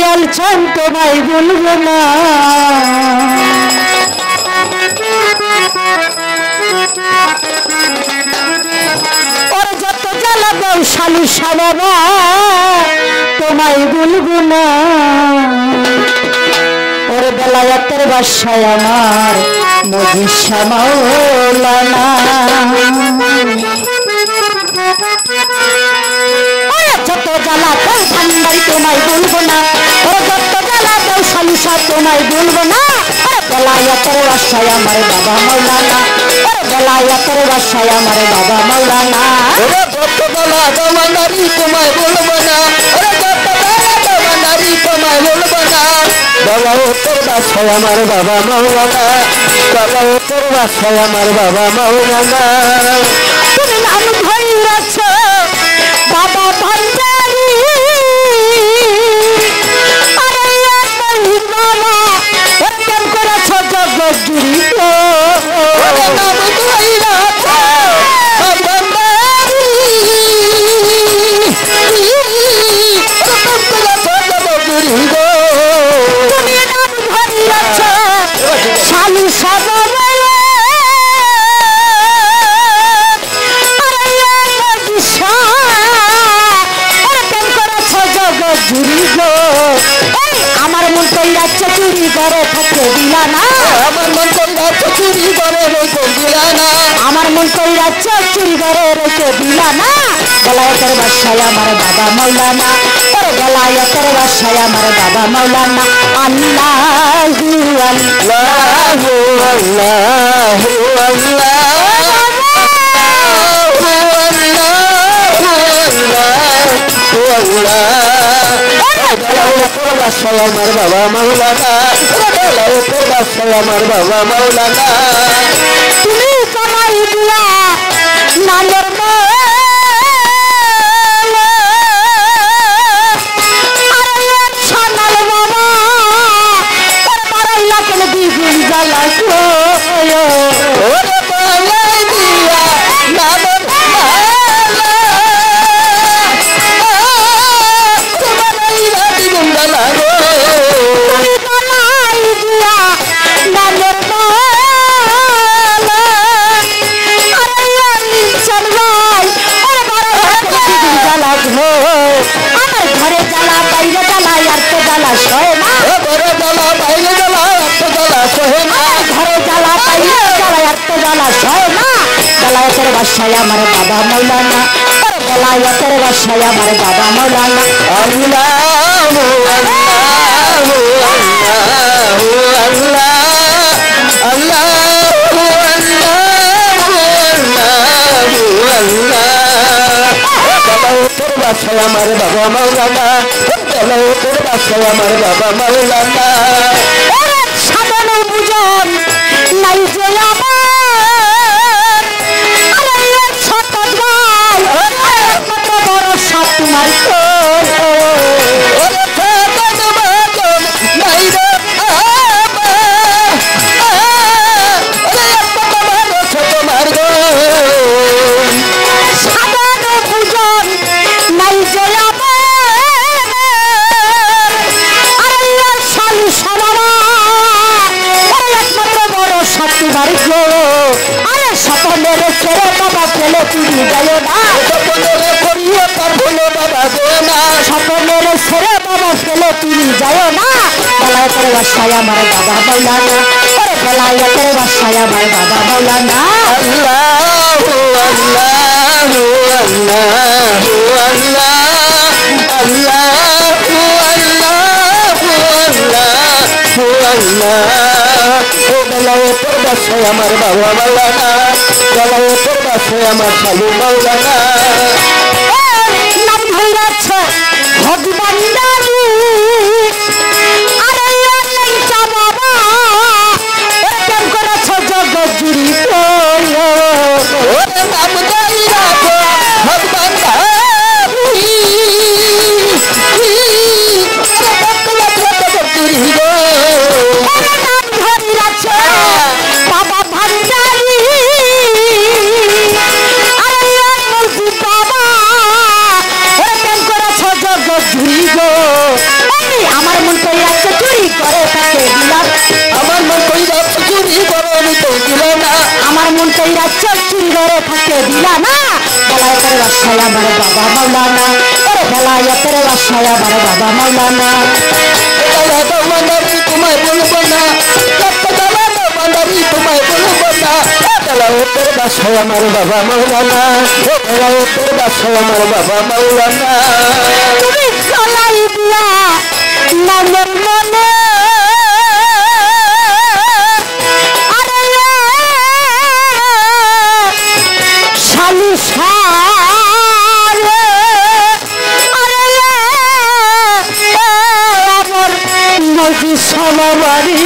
দয়াল চান তোমায় বলবো না ওর যত জ্বালা দাও শালিশা বাবা তোমায় বলবো না ওর বেলায়েতের বাসায় আমার মজিশা মাওলানা যত জ্বালা দাও ভান্ডারি তোমায় বলবো না ও যত জ্বালা দাও শালিশা তোমায় বলবো না বেলায়েতের বাসায় আমার বাবা মাওলানা বেলায়েতের বাসায় আমার বাবা মাওলানা যত জ্বালা দাও ভান্ডারি তোমায় বলবো না যত জ্বালা দাও ভান্ডারি তোমায় বলবো না বেলায়েতের বাসায় আমার বাবা মাওলানা বেলায়েতের বাসায় আমার বাবা মাওলানা তুমি নাম ধরেছ বাবা ভান্ডারি আরে বাবা কেন করেছ জগৎ জুড়ি নাম ধরেছ তুমি নাম ধরেছ শালিশা বাবা আমার মন কইরাচ্ছে চুরি করে থাকতে দিলা না আমার মন কইরাচ্ছে চুরি করে রেখে দিলা না আমার মন কইরাচ্ছে চুরি করে রেখে দিলা না বেলায়েতের বাসায় আমার বাবা মাওলানা ওরে বেলায়েতের বাসায় আমার বাবা মাওলানা আল্লাহু আল্লাহু আল্লাহু বেলায়েতের বাসায় আমার বাবা মাওলানা বেলায়েতের বাসায় আমার বাবা মাওলানা তুমি কামাই দিয়া নামের আমার ঘরে জ্বালা বাইরে জ্বালা আর তো জ্বালা সহে না ঘরে জ্বালা বাইরে জ্বালা আর তো জ্বালা সহে না ঘরে জ্বালা বাইরে জ্বালা আর তো জ্বালা সহে না বেলায়েতের বাসায় আমার বাবা মাওলানা বেলায়েতের বাসায় আমার বাবা মাওলানা আল্লাহু আল্লাহু আল্লাহু আল্লাহ আল্লাহু আল্লাহু আল্লাহ বেলায়েতের বাসায় আমার বাবা মাওলানা বেলায়েতের বাসায় আমার বাবা মাওলানা সাধন বুঝন নাই যে আমার আরে ছোট ভাই কত বড় সাপ তোমার আরে স্বপ্নের ছেড়ে বাবা ফেলে তুমি যাও না স্বপ্নের করিয়ে তার ভুলে বাবা গো না স্বপ্নের ছেড়ে বাবা ফেলে তুমি যাও না বেলায়েতের বাসায় আমার বাবা মাওলানা ওরে বেলায়েতের বাসায় আমার বাবা মাওলানা আল্লাহু আল্লাহু আল্লাহু আল্লাহ আল্লাহু আল্লাহু আল্লাহু আল্লাহ ও বেলায়েতের বাসায় আমার বাবা মাওলানা বেলায়েতের বাসায় আমার শালু মাওলানা নাম ধরেছ ভগবান দাদু আরে লাইটা বাবা কেন করেছ জগৎ জুড়ি ওরে নাম ধরেছ ভগবান বাবা ভান্ডারি আরে বাবা কেন করেছ জগৎ জুড়ি মন কইরা চুরি ঘরে থাকতে দিলা না বেলায়েতের বাসায় আমার বাবা মাওলানা ওরে বেলায়েতের বাসায় আমার বাবা মাওলানা জ্বালা দমনারি তোমায় বলবো না যত জ্বালা দমনারি তোমায় বলবো না বেলায়েতের বাসায় আমার বাবা মাওলানা বেলায়েতের বাসায় আমার বাবা মাওলানা তুমি জ্বালাই দিয়া নামের মনে আরে শালু সারে আরে আমার নদী সবাবারি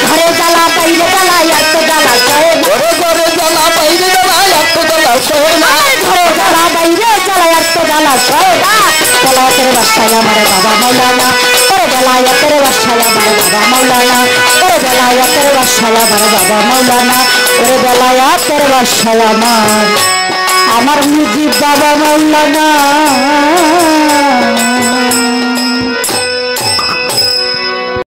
ঘরে জ্বালা বাইরে জ্বালা এত জ্বালা সহে না ঘরে জ্বালা বাইরে জ্বালা এত জ্বালা সহে না ঘরে জ্বালা বাইরে জ্বালা এত জ্বালা সহে না বেলায়েতের বাসায় আমার বাবা মাওলানা ওরে বেলায়েতের বাসায় আমার বাবা মাওলানা ওরে বেলায়েতের বাসায় আমার বাবা মাওলানা ওরে বেলায়েতের বাসায় আমার মুজিব বাবা মাওলানা